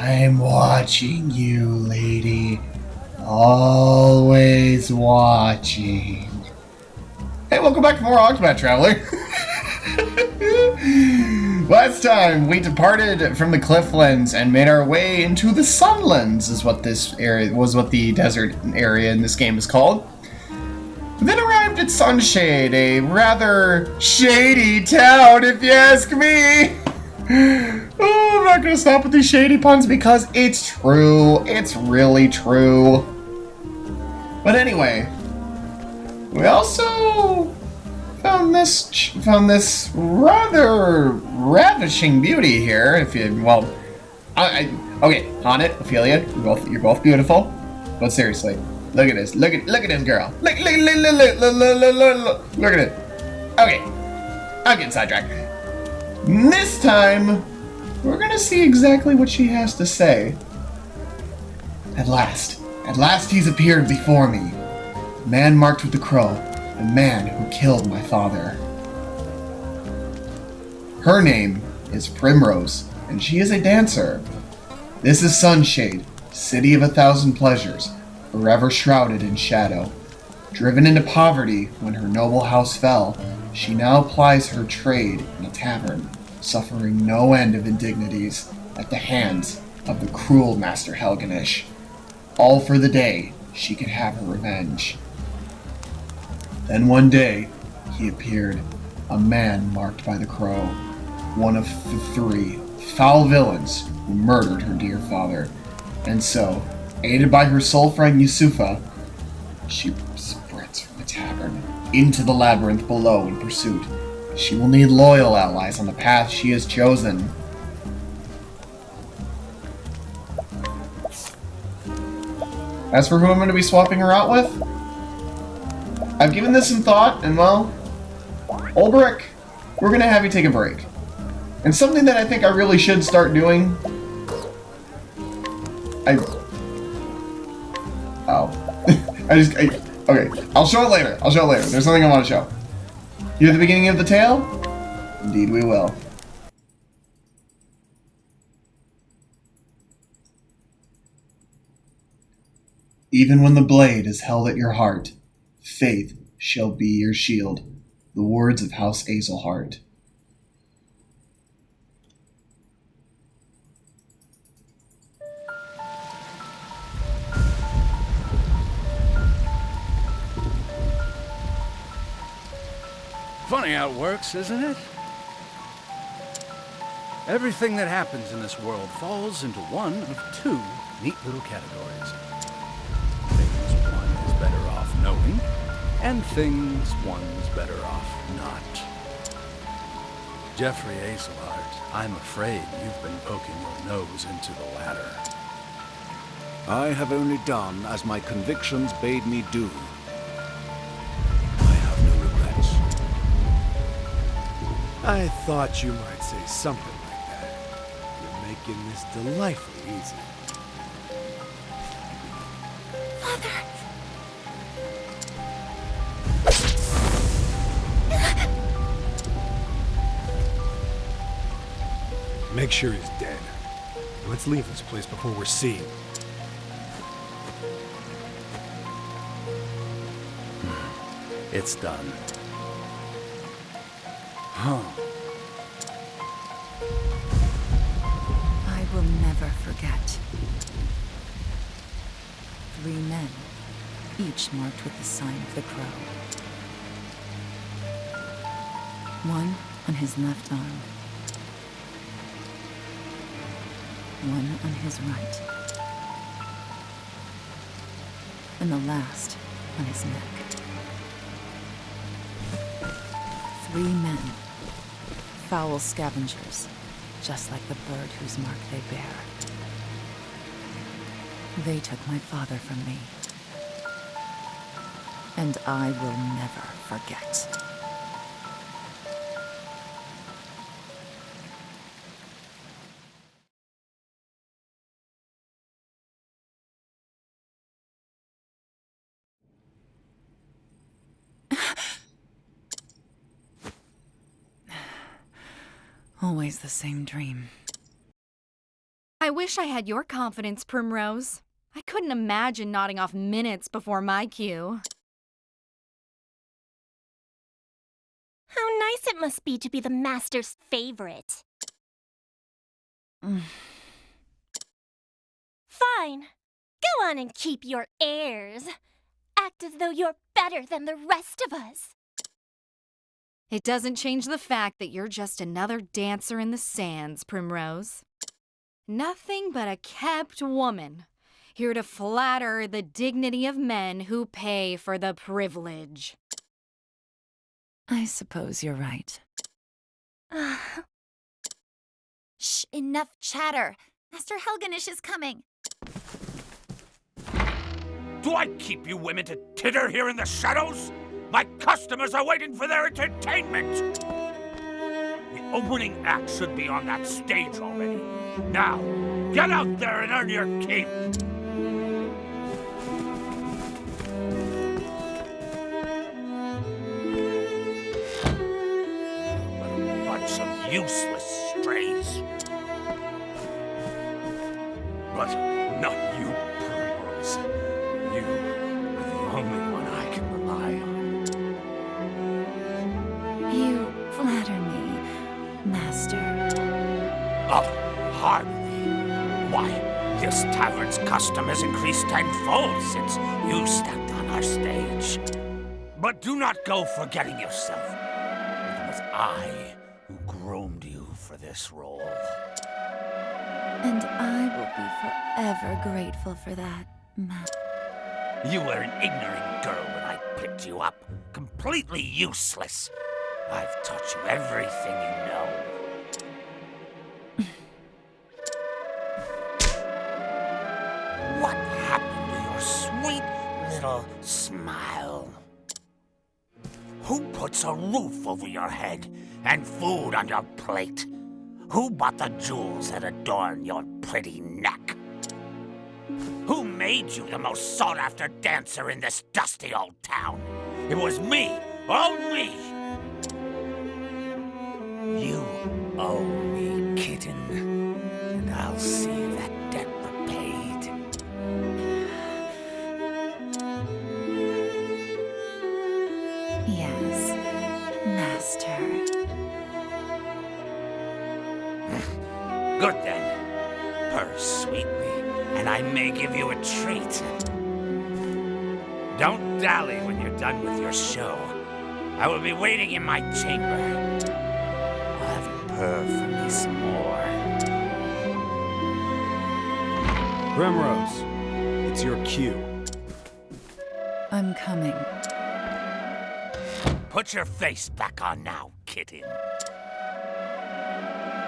I'm watching you, lady. Always watching. Hey, welcome back to more Octopath, Traveler. Last time, we departed from the Clifflands and made our way into the Sunlands, is what this area was, what the desert area in this game is called. Then arrived at Sunshade, a rather shady town, if you ask me. Oh, I'm not gonna stop with these shady puns because it's true. It's really true. But anyway, we also found this rather ravishing beauty here. If you okay, Haunted, Ophelia, you're both beautiful, but seriously, look at this. Look at this girl. Look at it. Okay, I'm getting sidetracked. This time, we're gonna see exactly what she has to say. At last he's appeared before me. The man marked with the crow, the man who killed my father. Her name is Primrose, and she is a dancer. This is Sunshade, city of 1,000 pleasures, forever shrouded in shadow. Driven into poverty when her noble house fell, she now plies her trade in a tavern, suffering no end of indignities at the hands of the cruel Master Helganish. All for the day she could have her revenge. Then one day, he appeared, a man marked by the crow, one of the 3 foul villains who murdered her dear father. And so, aided by her soul friend Yusufa, she sprints from the tavern into the labyrinth below in pursuit. She will need loyal allies on the path she has chosen. As for who I'm going to be swapping her out with, I've given this some thought, and well, Ulbrich, we're going to have you take a break. And something that I think I really should start doing, okay, I'll show it later. There's something I want to show. Hear the beginning of the tale? Indeed we will. Even when the blade is held at your heart, faith shall be your shield. The words of House Azelhart. Funny how it works, isn't it? Everything that happens in this world falls into one of 2 neat little categories. Things one is better off knowing, and things one's better off not. Jeffrey Azelhart, I'm afraid you've been poking your nose into the latter. I have only done as my convictions bade me do. I thought you might say something like that. You're making this delightfully easy. Father! Make sure he's dead. Let's leave this place before we're seen. It's done. Huh. I will never forget. 3 men, each marked with the sign of the crow. One on his left arm. One on his right. And the last on his neck. 3 men. Foul scavengers, just like the bird whose mark they bear. They took my father from me, and I will never forget. Always the same dream. I wish I had your confidence, Primrose. I couldn't imagine nodding off minutes before my cue. How nice it must be to be the master's favorite. Fine. Go on and keep your airs. Act as though you're better than the rest of us. It doesn't change the fact that you're just another dancer in the sands, Primrose. Nothing but a kept woman, here to flatter the dignity of men who pay for the privilege. I suppose you're right. Shh, enough chatter. Master Helganish is coming. Do I keep you women to titter here in the shadows? My customers are waiting for their entertainment! The opening act should be on that stage already. Now, get out there and earn your keep! What a bunch of useless strays. But not you, Primrose. You are the only one I can rely on. You flatter me, Master. Oh, hardly. Why, this tavern's custom has increased tenfold since you stepped on our stage. But do not go forgetting yourself. It was I who groomed you for this role. And I will be forever grateful for that, Master. You were an ignorant girl when I picked you up. Completely useless. I've taught you everything you know. What happened to your sweet little smile? Who puts a roof over your head and food on your plate? Who bought the jewels that adorn your pretty neck? Who made you the most sought-after dancer in this dusty old town? It was me, all me! You owe me, kitten, and I'll see that debt repaid. Yes, Master. Good then. Purr sweetly, and I may give you a treat. Don't dally when you're done with your show. I will be waiting in my chamber. I'll have you purr for me some more. Primrose, it's your cue. I'm coming. Put your face back on now, kitten.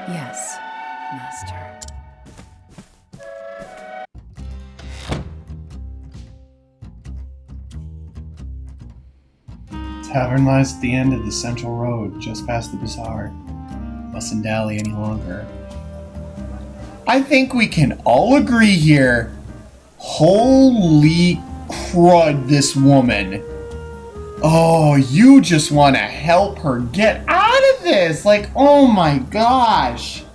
Yes, Master. Tavern lies at the end of the central road, just past the bazaar. Mustn't dally any longer. I think we can all agree here. Holy crud, this woman. Oh, you just want to help her get out of this. Like, oh my gosh.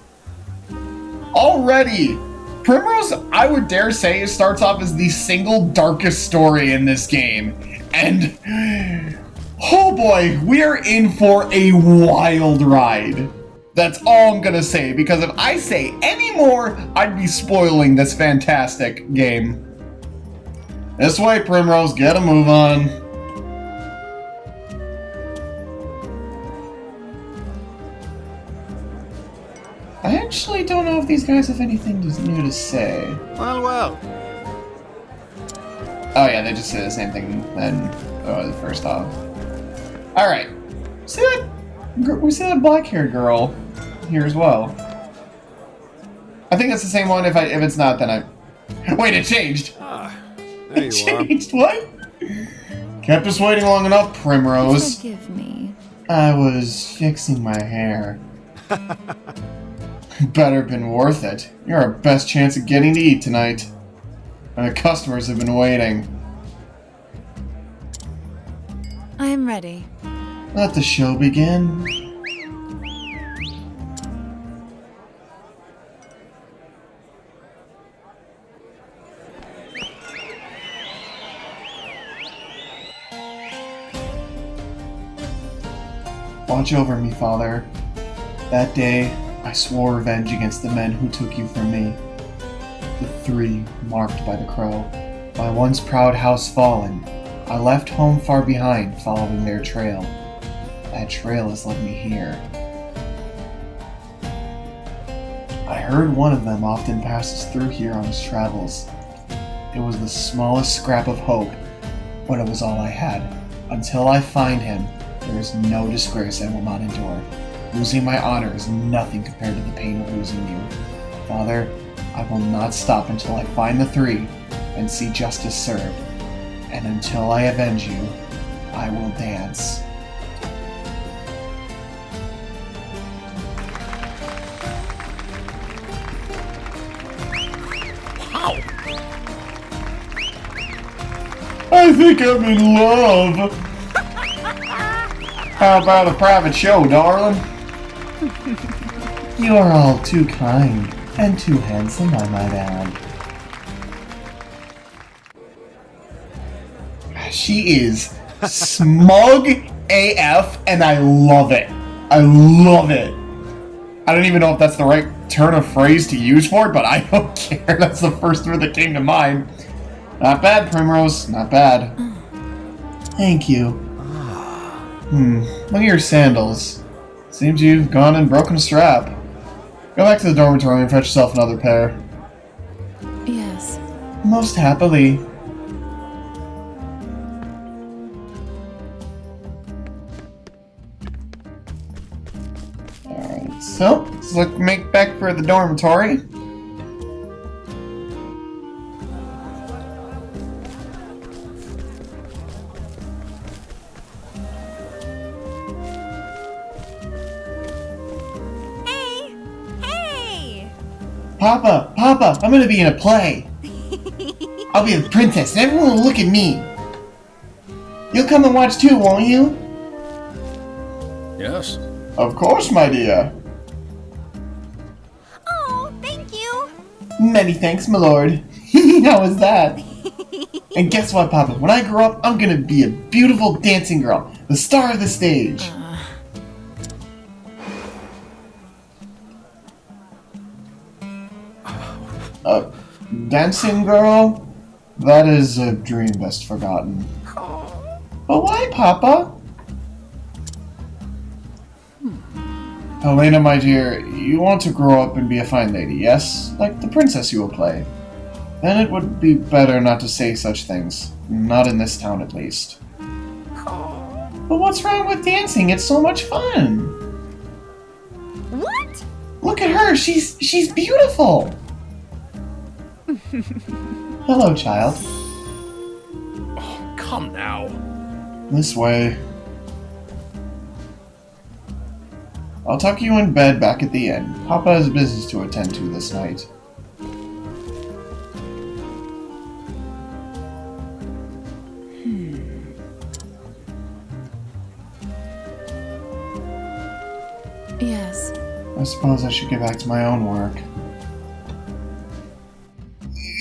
Already, Primrose, I would dare say, it starts off as the single darkest story in this game. And, oh boy, we're in for a wild ride. That's all I'm gonna say, because if I say any more, I'd be spoiling this fantastic game. This way, Primrose, get a move on. I actually don't know if these guys have anything new to say. Well. Oh yeah, they just say the same thing then first off. Alright. We see that black-haired girl here as well. I think it's the same one. If it's not, then I... Wait, it changed! There you changed, what? Kept us waiting long enough, Primrose. Forgive me. I was fixing my hair. Better been worth it. You're our best chance at getting to eat tonight. My customers have been waiting. I'm ready. Let the show begin. Watch over me, Father. That day, I swore revenge against the men who took you from me. The three marked by the crow. My once proud house fallen, I left home far behind, following their trail. That trail has led me here. I heard one of them often passes through here on his travels. It was the smallest scrap of hope, but it was all I had. Until I find him, there is no disgrace I will not endure. Losing my honor is nothing compared to the pain of losing you. Father, I will not stop until I find the three and see justice served. And until I avenge you, I will dance. Wow! I think I'm in love! How about a private show, darling? You're all too kind and too handsome, I might add. She is smug AF, and I love it. I love it. I don't even know if that's the right turn of phrase to use for it, but I don't care. That's the first word that came to mind. Not bad, Primrose. Not bad. Thank you. Look at your sandals. Seems you've gone and broken a strap. Go back to the dormitory and fetch yourself another pair. Yes. Most happily. Alright, so let's make back for the dormitory. Papa, I'm gonna be in a play. I'll be the princess and everyone will look at me. You'll come and watch too, won't you? Yes. Of course, my dear. Oh, thank you. Many thanks, my lord. How was that? And guess what, Papa? When I grow up, I'm gonna be a beautiful dancing girl. The star of the stage. Dancing girl? That is a dream best forgotten. But why, Papa? Helena, my dear, you want to grow up and be a fine lady, yes? Like the princess you will play. Then it would be better not to say such things. Not in this town, at least. But what's wrong with dancing? It's so much fun! What? Look at her! She's beautiful! Hello, child. Oh, come now. This way. I'll tuck you in bed back at the inn. Papa has business to attend to this night. Yes. I suppose I should get back to my own work.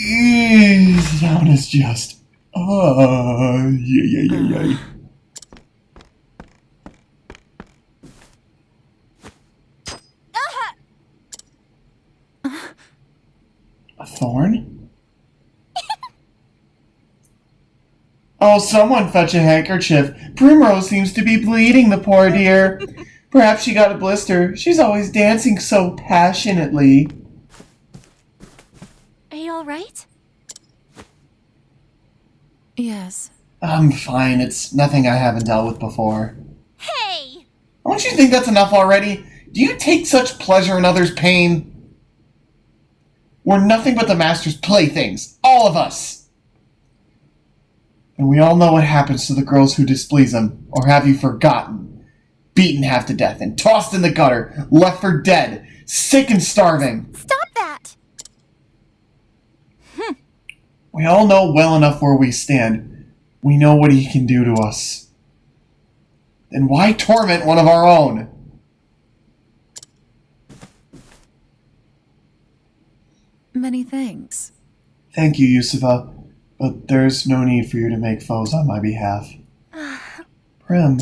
This town is just... yeah. A thorn? Oh, someone fetch a handkerchief. Primrose seems to be bleeding, the poor dear. Perhaps she got a blister. She's always dancing so passionately. Are you alright? Yes. I'm fine. It's nothing I haven't dealt with before. Hey! Don't you think that's enough already? Do you take such pleasure in others' pain? We're nothing but the Master's playthings. All of us. And we all know what happens to the girls who displease him. Or have you forgotten? Beaten half to death and tossed in the gutter. Left for dead. Sick and starving. Stop that! We all know well enough where we stand. We know what he can do to us. Then why torment one of our own? Many thanks. Thank you, Yusufa, but there's no need for you to make foes on my behalf. Prim.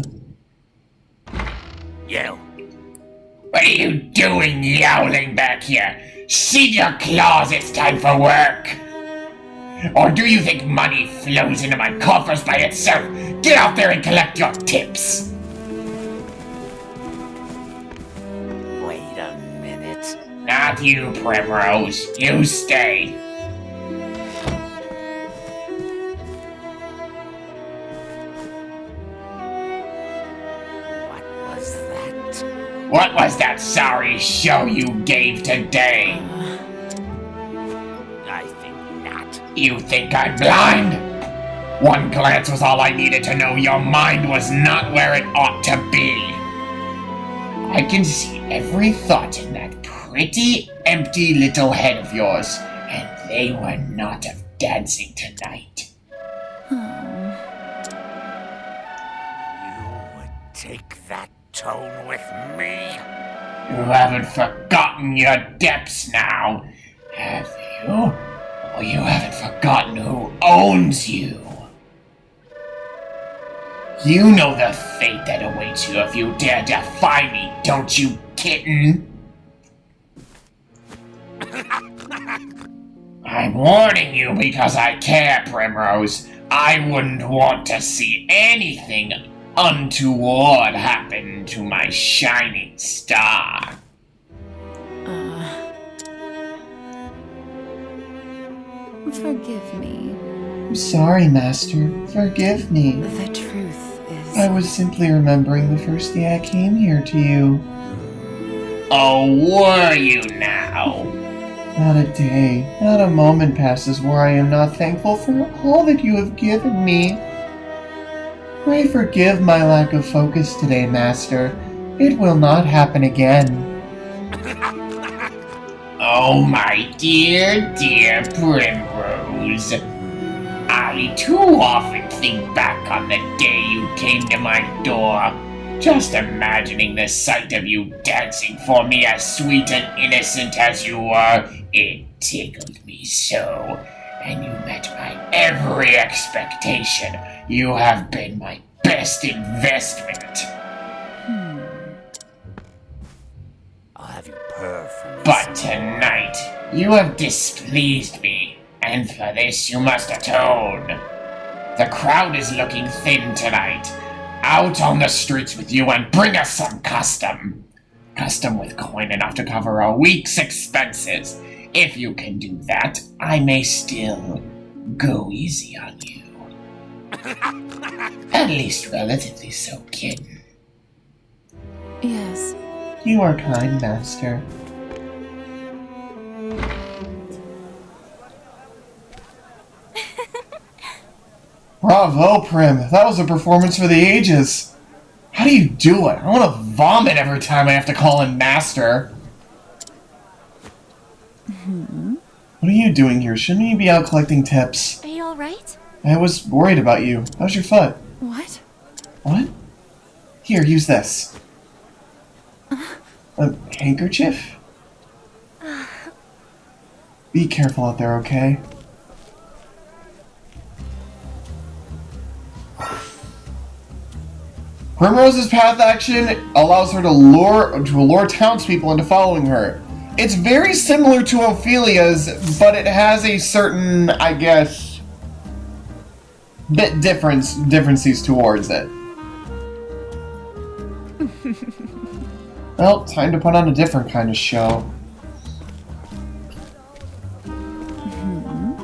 What are you doing yowling back here? Seat your claws, it's time for work! Or do you think money flows into my coffers by itself? Get out there and collect your tips! Wait a minute. Not you, Primrose. You stay. What was that? What was that sorry show you gave today? I think not. You think I'm blind? One glance was all I needed to know your mind was not where it ought to be. I can see every thought in that pretty, empty little head of yours, and they were not of dancing tonight. You would take that tone with me? You haven't forgotten your depths now, have you? Or you haven't forgotten who owns you? You know the fate that awaits you if you dare defy me, don't you, kitten? I'm warning you because I care, Primrose. I wouldn't want to see anything untoward happen to my shining star. Forgive me. I'm sorry, Master. Forgive me. The truth is... I was simply remembering the first day I came here to you. Oh, were you now? Not a day, not a moment passes where I am not thankful for all that you have given me. I forgive my lack of focus today, Master. It will not happen again. Oh, my dear, dear Primrose. I too often think back on the day you came to my door. Just imagining the sight of you dancing for me as sweet and innocent as you were, it tickled me so. And you met my every expectation. You have been my best investment. I'll have you purr for me. But tonight, you have displeased me, and for this you must atone. The crowd is looking thin tonight. Out on the streets with you and bring us some custom. Custom with coin enough to cover a week's expenses. If you can do that, I may still go easy on you. At least relatively so, kitten. Yes. You are kind, Master. Bravo, Prim. That was a performance for the ages. How do you do it? I want to vomit every time I have to call him Master. What are you doing here? Shouldn't you be out collecting tips? Are you alright? I was worried about you. How's your foot? What? What? Here, use this. A handkerchief? Be careful out there, okay? Primrose's path action allows her to lure townspeople into following her. It's very similar to Ophelia's, but it has a certain, I guess, bit differences towards it. Well, time to put on a different kind of show.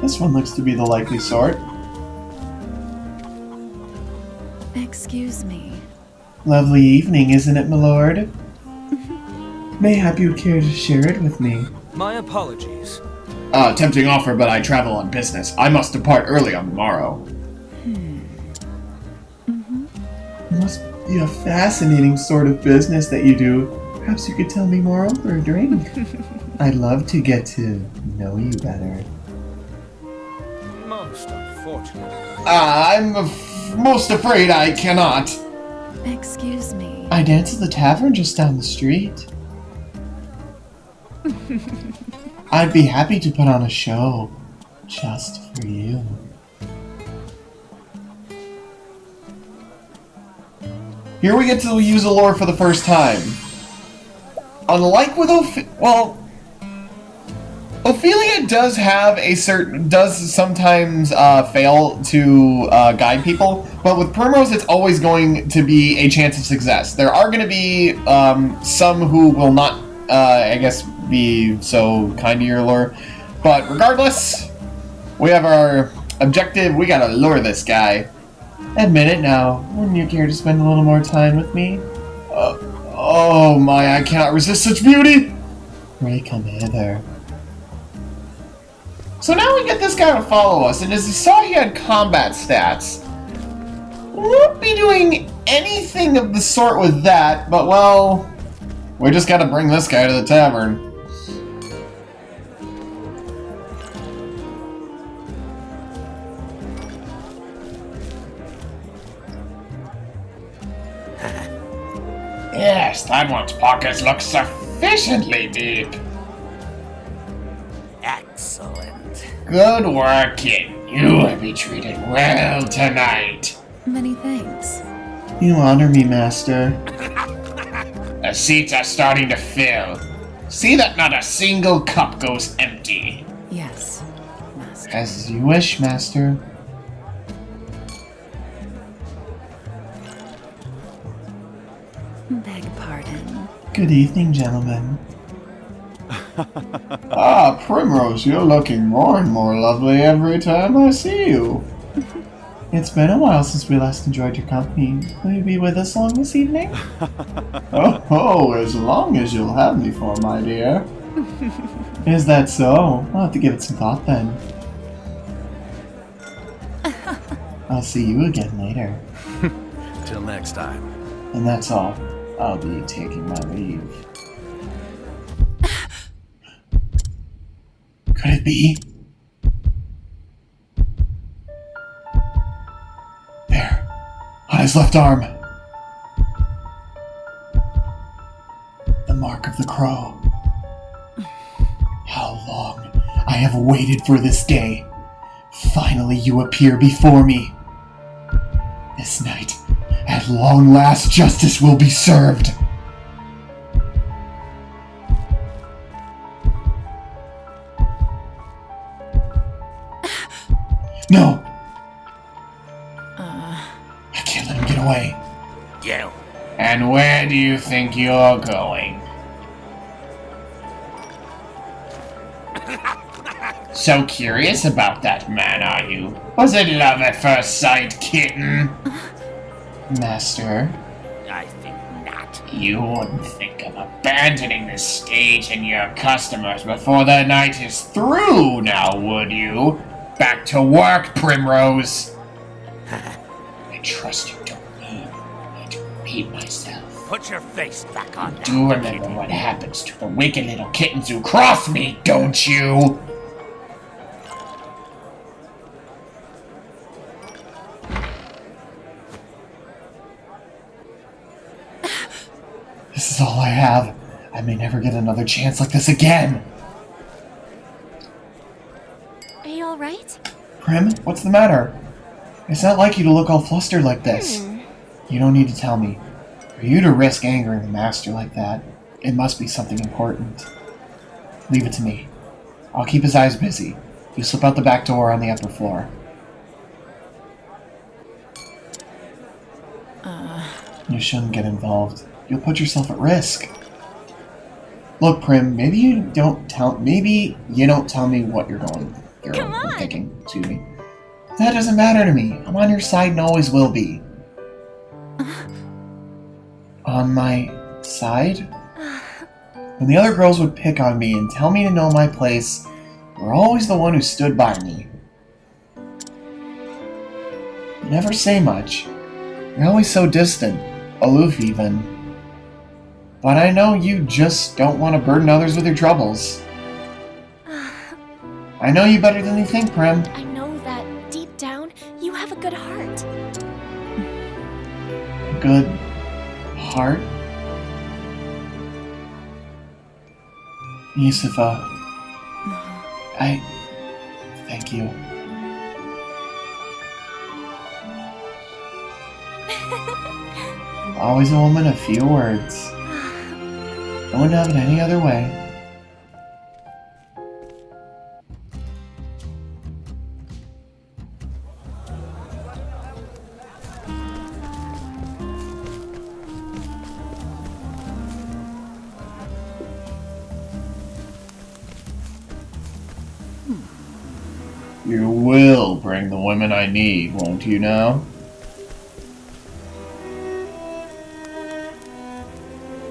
This one looks to be the likely sort. Excuse me. Lovely evening, isn't it, my lord? Mayhap you care to share it with me? My apologies. Tempting offer, but I travel on business. I must depart early on the morrow. It must be a fascinating sort of business that you do. Perhaps you could tell me more over a drink. I'd love to get to know you better. Most unfortunate. I'm most afraid I cannot. Excuse me. I dance at the tavern just down the street. I'd be happy to put on a show just for you. Here we get to use Allure for the first time. unlike with Ophelia does have does sometimes fail to guide people, but with Primrose, it's always going to be a chance of success. There are going to be some who will not, I guess, be so kind to your lure, but regardless, we have our objective. We gotta lure this guy. Admit it now. Wouldn't you care to spend a little more time with me? Oh my, I cannot resist such beauty! Pray come hither. So now we get this guy to follow us, and as he saw he had combat stats, we won't be doing anything of the sort with that, but well, we just gotta bring this guy to the tavern. Yes, that one's pockets look sufficiently deep. Excellent. Good work, kid. You will be treated well tonight. Many thanks. You honor me, Master. The seats are starting to fill. See that not a single cup goes empty. Yes, Master. As you wish, Master. Beg pardon. Good evening, gentlemen. Ah, Primrose, you're looking more and more lovely every time I see you. It's been a while since we last enjoyed your company. Will you be with us long this evening? Oh, as long as you'll have me for, my dear. Is that so? I'll have to give it some thought then. I'll see you again later. Till next time. And that's all. I'll be taking my leave. Could it be? There, on his left arm. The mark of the crow. How long I have waited for this day. Finally you appear before me. This night, at long last, justice will be served. No! I can't let him get away. You. And where do you think you're going? So curious about that man, are you? Was it love at first sight, kitten? Master? I think not. You wouldn't think of abandoning this stage and your customers before the night is through, now would you? Back to work, Primrose! I trust you don't need me to repeat myself. Put your face back on now. Do remember what happens to the wicked little kittens who cross me, don't you? This is all I have. I may never get another chance like this again. Are you alright? Prim, what's the matter? It's not like you to look all flustered like this. You don't need to tell me. For you to risk angering the Master like that, it must be something important. Leave it to me. I'll keep his eyes busy. You slip out the back door on the upper floor. You shouldn't get involved. You'll put yourself at risk. Look, Prim, maybe you don't tell me what you're thinking. Excuse me. That doesn't matter to me. I'm on your side and always will be. On my side? When the other girls would pick on me and tell me to know my place, you were always the one who stood by me. You never say much. You're always so distant, aloof even. But I know you just don't want to burden others with your troubles. I know you better than you think, Prim. I know that deep down, you have a good heart. Good heart? Yusufa, I thank you. Always a woman of few words. I wouldn't have it any other way. You will bring the women I need, won't you now?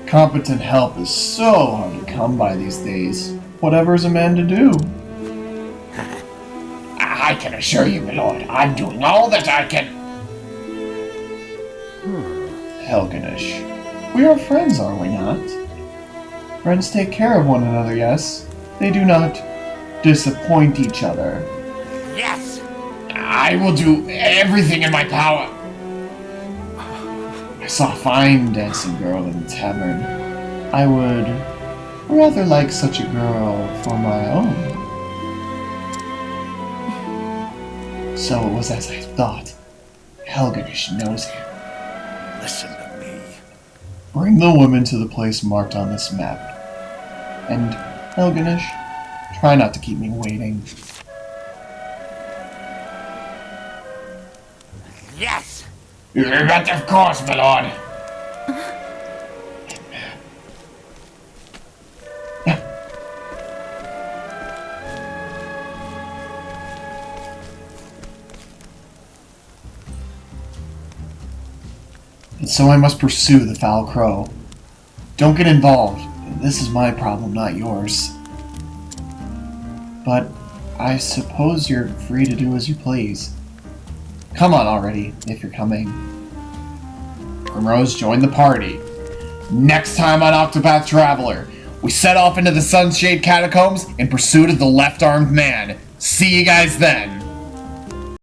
Competent help is so hard to come by these days. Whatever is a man to do? I can assure you, my lord, I'm doing all that I can. Helganish. We are friends, are we not? Friends take care of one another, yes? They do not disappoint each other. Yes! I will do everything in my power. I saw a fine dancing girl in the tavern. I would rather like such a girl for my own. So it was as I thought. Helganish knows him. Listen to me. Bring the woman to the place marked on this map. And, Helganish, try not to keep me waiting. Yes! But of course, my lord. And so I must pursue the foul crow. Don't get involved. This is my problem, not yours. But I suppose you're free to do as you please. Come on already, if you're coming. Primrose, join the party. Next time on Octopath Traveler, we set off into the Sunshade Catacombs in pursuit of the left-armed man. See you guys then!